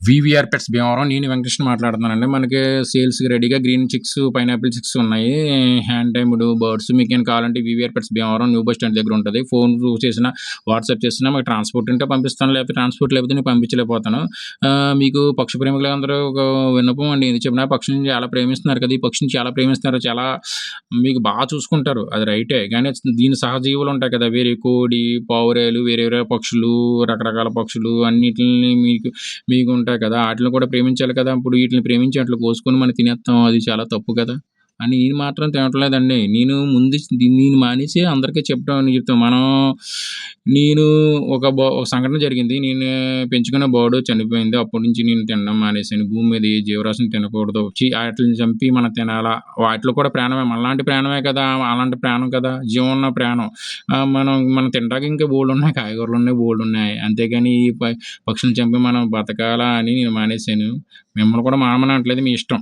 వీవీఆర్ pets Bhimavaram. నేను వెంకటేష్‌ని మాట్లాడుతున్నానండి. మనకి సేల్స్‌కి రెడీగా గ్రీన్ చిక్స్, పైనాపిల్ చిక్స్ ఉన్నాయి. హ్యాండ్ టైమ్డ్ బర్డ్స్ మీకేమైనా కావాలంటే VVR pets Bhimavaram new bus stand దగ్గర ఉంటది. ఫోన్ చేసినా, వాట్సాప్ చేసినా మాకు ట్రాన్స్‌పోర్ట్ ఉంటే పంపిస్తాను. లేకపోతే ట్రాన్స్‌పోర్ట్ లేకపోతే నేను పంపించలేకపోతాను. మీకు పక్షి ప్రేమికులందరూ ఒక విన్నపం అండి. ఎందుకు చెప్పినా పక్షిని చాలా ప్రేమిస్తున్నారు కదా! ఈ పక్షిని చాలా ప్రేమిస్తున్నారు. చాలా మీకు చూసుకుంటారు. అది రైటే. కానీ దీని సహజీవులు ఉంటాయి కదా! వేరే కోడి, పావురాలు, వేరే వేరే పక్షులు, రకరకాల పక్షులు అన్నిటిని మీకుంటాయి కదా! ఆటిలిని కూడా ప్రేమించాలి కదా! ఇప్పుడు ఈటిలిని ప్రేమించి అట్లా కోసుకొని మనం తినేత్తాం. అది చాలా తప్పు కదా! అని నేను మాత్రం తినట్లేదండి. నేను మానేసి అందరికీ చెప్పడం చెప్తాం. నేను ఒక సంఘటన జరిగింది. నేను పెంచుకున్న బర్డ్ చనిపోయింది. అప్పటినుంచి నేను తినడం మానేసాను. భూమి మీద ఏ జీవరాశిని తినకూడదు. ఆటిలిని చంపి మనం తినాలా? వాటిలో కూడా ప్రాణమే. మనలాంటి ప్రాణమే కదా! అలాంటి ప్రాణం కదా! జీవం ఉన్న ప్రాణం. మనం తినడానికి ఇంకా బోలెడున్నాయి. కాయగూరలున్నాయి, బోలెడున్నాయి. అంతేగాని ఈ పక్షుల్ని చంపి మనం బతకాలా అని నేను మానేసాను. మిమ్మల్ని కూడా మానమని అనట్లేదు. మీ ఇష్టం.